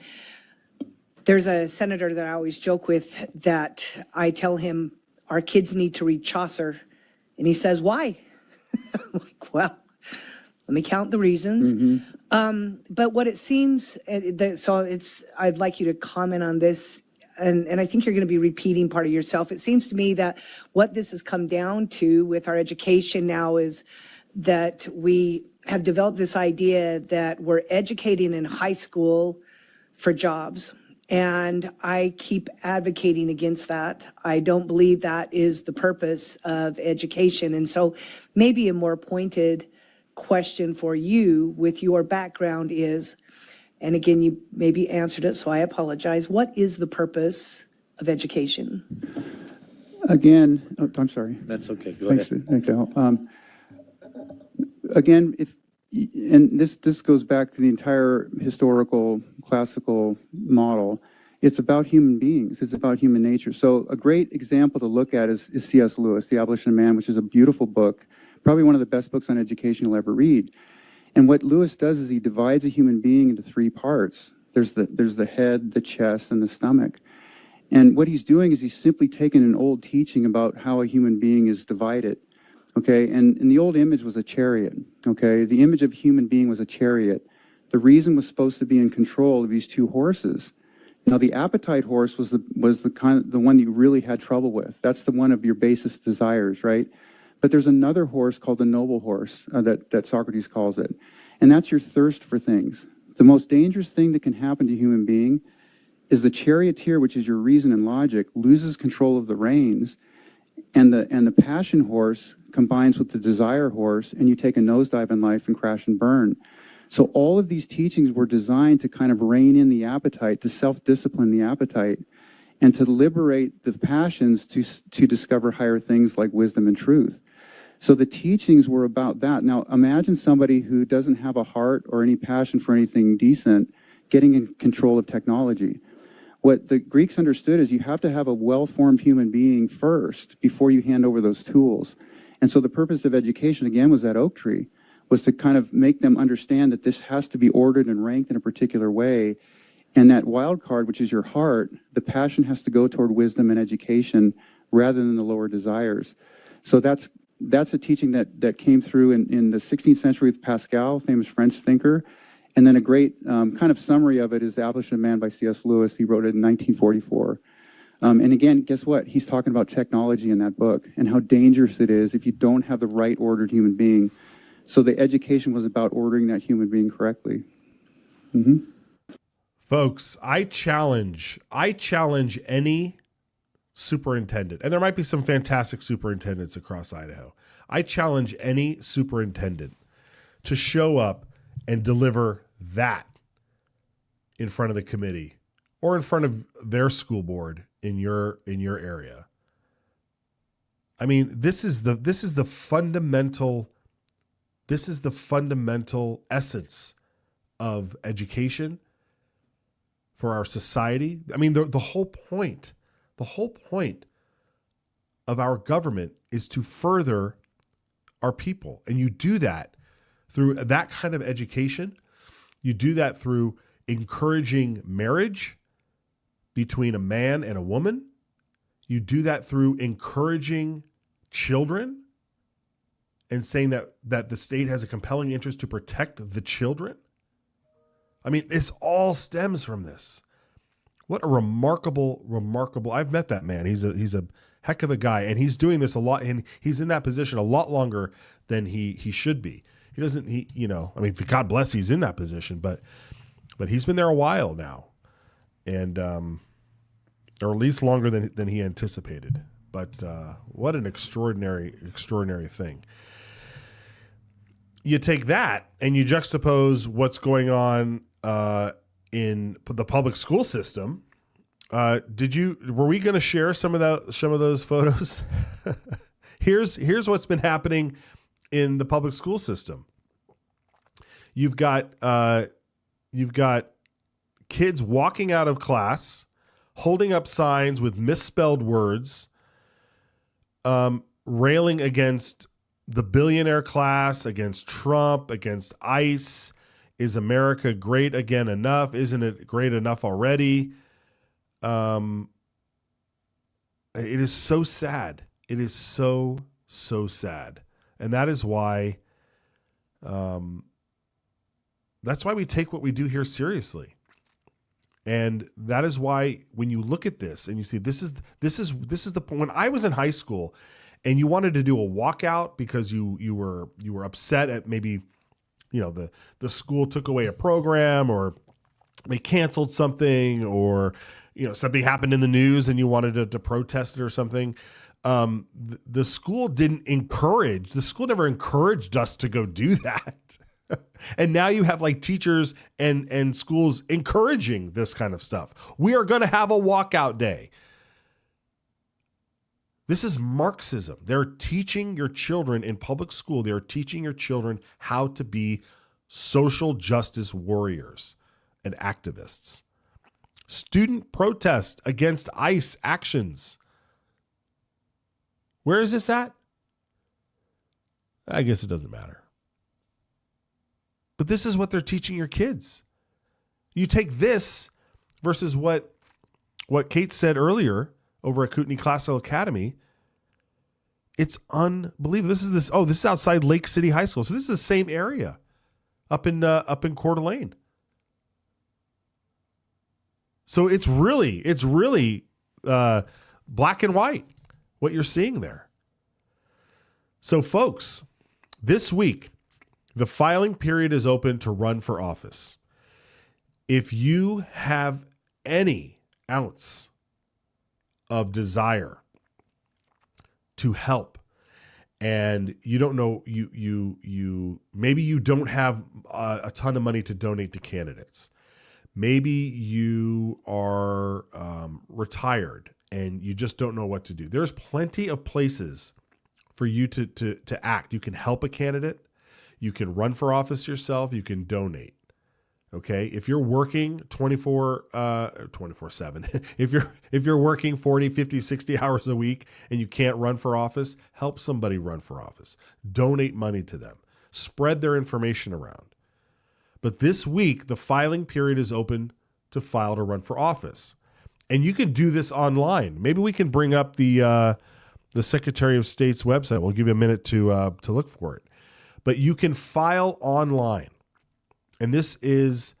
There's a senator that I always joke with that I tell him our kids need to read Chaucer, and he says, why? I'm like, well, let me count the reasons. But what it seems, I'd like you to comment on this, and I think you're going to be repeating part of yourself. It seems to me that what this has come down to with our education now is that we have developed this idea that we're educating in high school for jobs. And I keep advocating against that. I don't believe that is the purpose of education. And so maybe a more pointed question for you with your background is, and again, you maybe answered it, so I apologize. What is the purpose of education? Again, I'm sorry. That's okay. Go Thanks. ahead. Thanks, Al. Again, and this goes back to the entire historical classical model. It's about human beings. It's about human nature. So a great example to look at is C.S. Lewis, The Abolition of Man, which is a beautiful book, probably one of the best books on education you'll ever read. And what Lewis does is he divides a human being into three parts. There's the head, the chest, and the stomach. And what he's doing is he's simply taking an old teaching about how a human being is divided. Okay, and the old image was a chariot. Okay, the image of a human being was a chariot. The reason was supposed to be in control of these two horses. Now, the appetite horse was the one you really had trouble with. That's the one of your basest desires, right? But there's another horse called the noble horse that Socrates calls it, and that's your thirst for things. The most dangerous thing that can happen to a human being is the charioteer, which is your reason and logic, loses control of the reins, and the passion horse combines with the desire horse, and you take a nosedive in life and crash and burn. So all of these teachings were designed to kind of rein in the appetite, to self-discipline the appetite, and to liberate the passions to discover higher things like wisdom and truth. So the teachings were about that. Now imagine somebody who doesn't have a heart or any passion for anything decent getting in control of technology. What the Greeks understood is you have to have a well-formed human being first before you hand over those tools. And so the purpose of education, again, was that oak tree, was to kind of make them understand that this has to be ordered and ranked in a particular way. And that wild card, which is your heart, the passion has to go toward wisdom and education rather than the lower desires. So that's a teaching that came through in the 16th century with Pascal, famous French thinker. And then a great kind of summary of it is The Abolition of Man by C.S. Lewis. He wrote it in 1944. And again, guess what? He's talking about technology in that book and how dangerous it is if you don't have the right ordered human being. So the education was about ordering that human being correctly. Folks, I challenge any superintendent, and there might be some fantastic superintendents across Idaho. I challenge any superintendent to show up and deliver that in front of the committee or in front of their school board in your area. I mean, this is the fundamental essence of education for our society. I mean, the whole point of our government is to further our people. And you do that through that kind of education. You do that through encouraging marriage between a man and a woman. You do that through encouraging children and saying that the state has a compelling interest to protect the children. I mean, this all stems from this. What a remarkable, I've met that man. He's a heck of a guy, and he's doing this a lot, and he's in that position a lot longer than he should be. God bless he's in that position, but he's been there a while now, and or at least longer than he anticipated. But what an extraordinary thing. You take that and you juxtapose what's going on in the public school system. Were we going to share some of those photos? Here's what's been happening in the public school system. You've got kids walking out of class, holding up signs with misspelled words, railing against the billionaire class, against Trump, against ICE. Is America great again enough? Isn't it great enough already? It is so sad. It is so sad. And that is why we take what we do here seriously. And that is why when you look at this and you see this is the point. When I was in high school and you wanted to do a walkout because you were upset at maybe, the school took away a program or they canceled something or, something happened in the news and you wanted to protest it or something. The school never encouraged us to go do that. And now you have like teachers and schools encouraging this kind of stuff. We are going to have a walkout day. This is Marxism. They're teaching your children in public school. They're teaching your children how to be social justice warriors and activists. Student protest against ICE actions. Where is this at? I guess it doesn't matter. But this is what they're teaching your kids. You take this versus what Kate said earlier over at Kootenai Classical Academy. It's unbelievable. This is outside Lake City High School. So this is the same area up in Coeur d'Alene. So it's really black and white what you're seeing there. So folks, this week, the filing period is open to run for office. If you have any ounce of desire to help and you don't know, maybe you don't have a ton of money to donate to candidates. Maybe you are retired and you just don't know what to do. There's plenty of places for you to act. You can help a candidate. You can run for office yourself. You can donate. Okay. If you're working 24/7, if you're working 40, 50, 60 hours a week and you can't run for office, help somebody run for office. Donate money to them. Spread their information around. But this week, the filing period is open to file to run for office. And you can do this online. Maybe we can bring up the Secretary of State's website. We'll give you a minute to look for it. But you can file online. And this is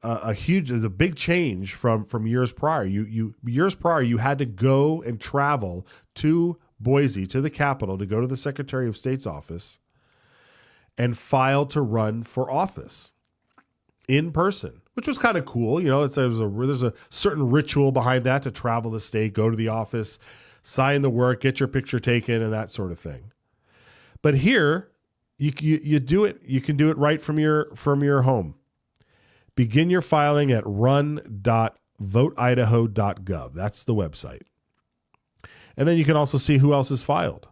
a big change from years prior. Years prior, you had to go and travel to Boise, to the Capitol, to go to the Secretary of State's office and file to run for office in person, which was kind of cool. There's a certain ritual behind that to travel the state, go to the office, sign the work, get your picture taken, and that sort of thing. But here, you do it. You can do it right from your home. Begin your filing at run.voteidaho.gov. That's the website. And then you can also see who else is filed.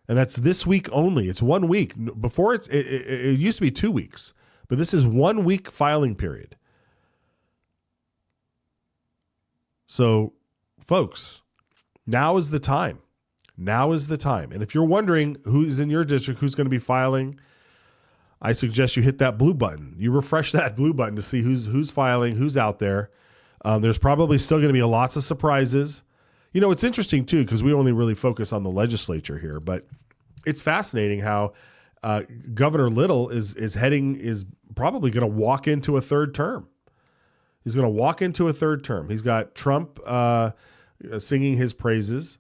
And that's this week only. It's 1 week. Before it used to be 2 weeks, but this is 1 week filing period. So, folks, now is the time. Now is the time. And if you're wondering who's in your district, who's going to be filing, I suggest you hit that blue button. You refresh that blue button to see who's filing, who's out there. There's probably still going to be lots of surprises. It's interesting too, because we only really focus on the legislature here, but it's fascinating how Governor Little is probably going to walk into a third term. He's going to walk into a third term. He's got Trump singing his praises.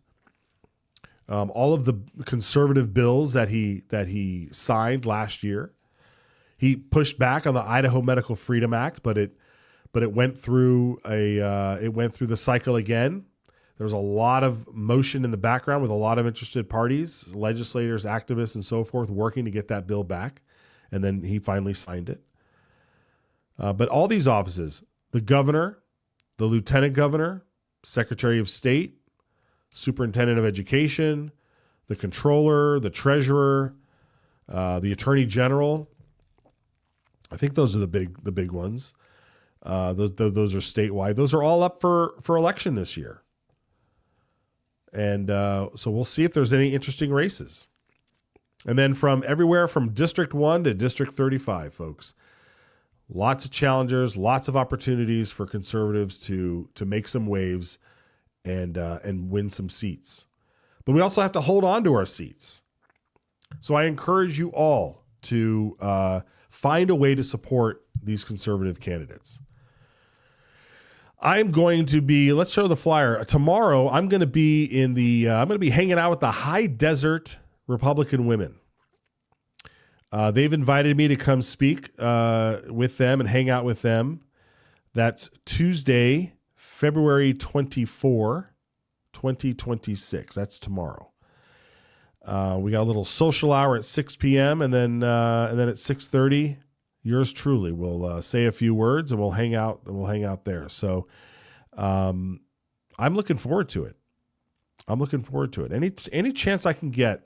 All of the conservative bills that he signed last year, he pushed back on the Idaho Medical Freedom Act, but it went through the cycle again. There was a lot of motion in the background with a lot of interested parties, legislators, activists, and so forth, working to get that bill back, and then he finally signed it. But all these offices, the governor, the lieutenant governor, secretary of state, superintendent of education, the controller, the treasurer, the attorney general. I think those are the big ones. Those are statewide. Those are all up for election this year. And so we'll see if there's any interesting races. And then from everywhere from District 1 to District 35, folks. Lots of challengers, lots of opportunities for conservatives to make some waves and win some seats. But we also have to hold on to our seats. So I encourage you all to find a way to support these conservative candidates. I'm going to be, let's show the flyer. Tomorrow, I'm going to be I'm going to be hanging out with the High Desert Republican women. They've invited me to come speak with them and hang out with them. That's Tuesday, February 24, 2026. That's tomorrow. We got a little social hour at 6 p.m. and then at 6:30, yours truly will say a few words and we'll hang out. There. So I'm looking forward to it. Any chance I can get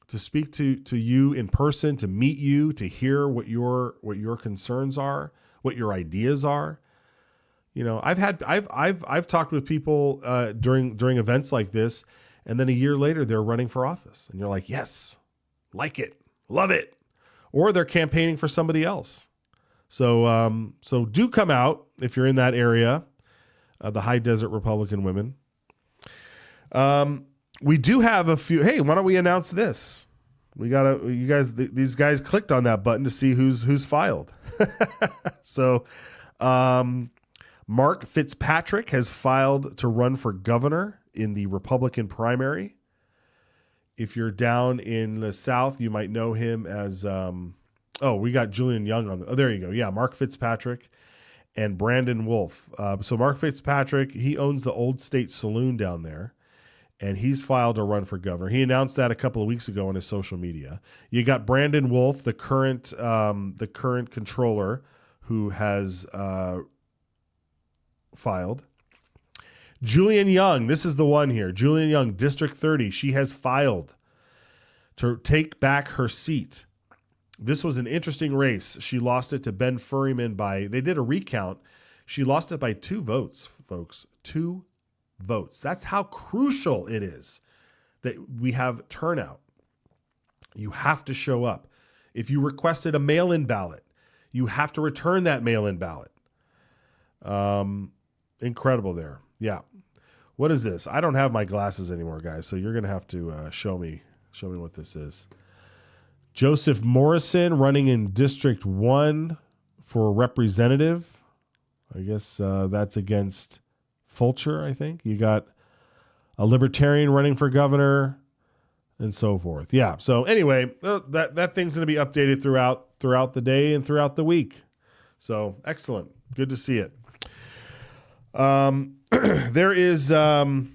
to speak to you in person, to meet you, to hear what your concerns are, what your ideas are. You know, I've talked with people during events like this, and then a year later they're running for office, and you're like, yes, like it, love it, or they're campaigning for somebody else. So do come out if you're in that area, the High Desert Republican women. We do have a few. Hey, why don't we announce this? These guys clicked on that button to see who's filed. So, Mark Fitzpatrick has filed to run for governor in the Republican primary. If you're down in the South, you might know him as, we got Julian Young on. There you go. Yeah, Mark Fitzpatrick and Brandon Wolf. So Mark Fitzpatrick, he owns the Old State Saloon down there, and he's filed to run for governor. He announced that a couple of weeks ago on his social media. You got Brandon Wolf, the current controller, who has filed. Julian Young, this is the one here. Julian Young, District 30, she has filed to take back her seat. This was an interesting race. She lost it to Ben Furryman they did a recount. She lost it by 2 votes, folks. 2 votes. That's how crucial it is that we have turnout. You have to show up. If you requested a mail-in ballot, you have to return that mail-in ballot. Incredible there. Yeah. What is this? I don't have my glasses anymore, guys, so you're going to have to show me what this is. Joseph Morrison running in District 1 for representative. I guess that's against Fulcher, I think. You got a libertarian running for governor and so forth. Yeah. So anyway, that thing's going to be updated throughout the day and throughout the week. So excellent. Good to see it. There is, it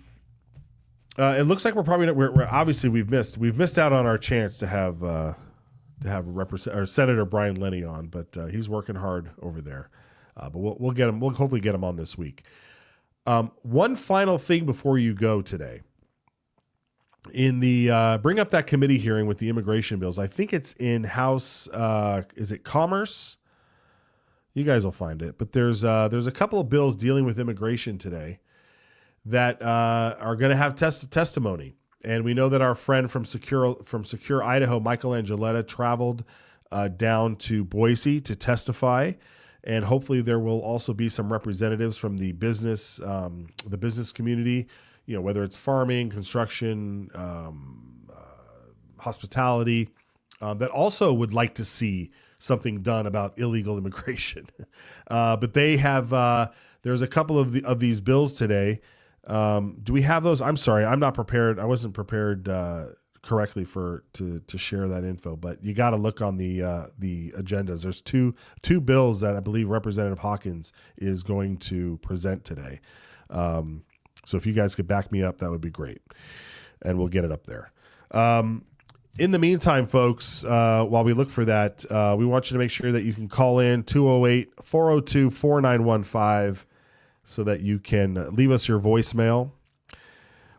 looks like we're probably not, we're obviously we've missed out on our chance to have Senator Brian Lenny on, but he's working hard over there. But we'll get him. We'll hopefully get him on this week. One final thing before you go today. In the bring up that committee hearing with the immigration bills. I think it's in House. Is it Commerce? You guys will find it. But there's a couple of bills dealing with immigration today that are going to have testimony. And we know that our friend from Secure Idaho, Michael Angeletta, traveled down to Boise to testify. And hopefully there will also be some representatives from the business community, you know, whether it's farming, construction, hospitality, that also would like to see something done about illegal immigration. But they have, there's a couple of these bills today. Do we have those? I'm sorry, I'm not prepared. I wasn't prepared correctly to share that info, but you got to look on the agendas. There's two bills that I believe Representative Hawkins is going to present today. So if you guys could back me up, that would be great, and we'll get it up there. In the meantime, folks, while we look for that, we want you to make sure that you can call in 208-402-4915 so that you can leave us your voicemail.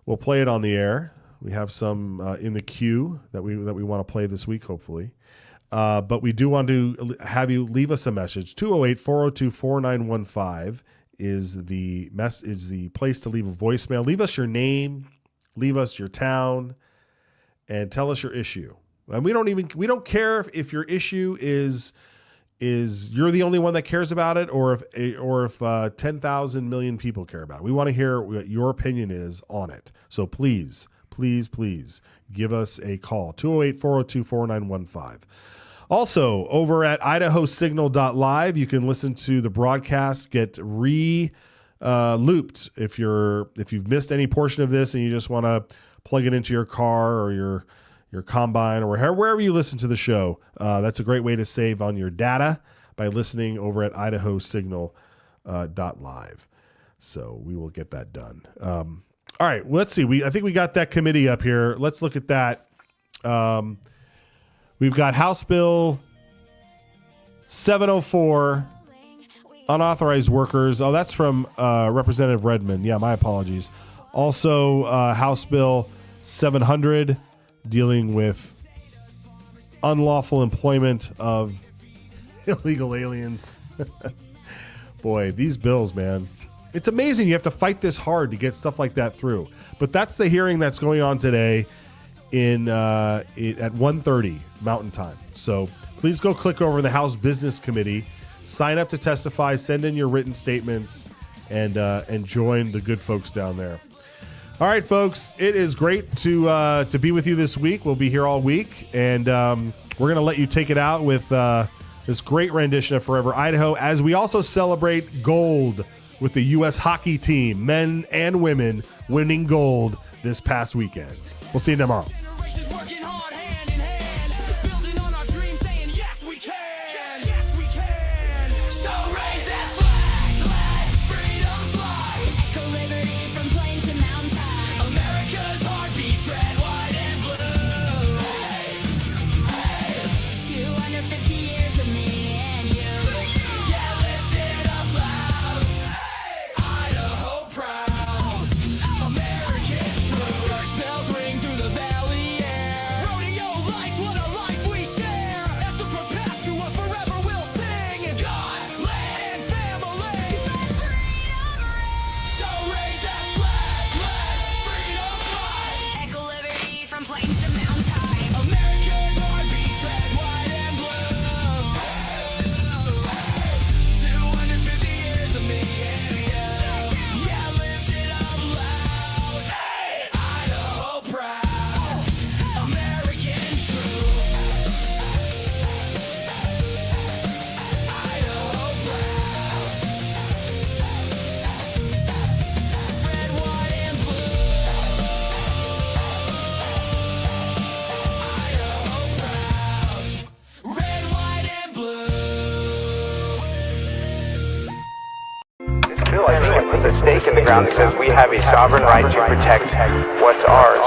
We'll play it on the air. We have some in the queue that we want to play this week, hopefully. But we do want to have you leave us a message. 208-402-4915 is the place to leave a voicemail. Leave us your name, leave us your town, and tell us your issue. And we don't care if your issue is you're the only one that cares about it, or if 10,000 million people care about it. We want to hear what your opinion is on it. So please give us a call. 208-402-4915. Also, over at idahosignal.live, you can listen to the broadcast, get looped if you've missed any portion of this and you just want to plug it into your car or your combine or wherever you listen to the show. That's a great way to save on your data by listening over at idahosignal.live. So we will get that done. All right, let's see. I think we got that committee up here. Let's look at that. We've got House Bill 704, unauthorized workers. Oh, that's from Representative Redmond. Yeah, my apologies. Also, House Bill 700, dealing with unlawful employment of illegal aliens. Boy, these bills, man. It's amazing you have to fight this hard to get stuff like that through. But that's the hearing that's going on today at 1:30 Mountain Time. So please go click over the House Business Committee, sign up to testify, send in your written statements, and join the good folks down there. All right, folks, it is great to be with you this week. We'll be here all week, and we're going to let you take it out with this great rendition of Forever Idaho, as we also celebrate gold with the U.S. hockey team, men and women, winning gold this past weekend. We'll see you tomorrow. A stake in the ground that says we have a sovereign right to protect what's ours.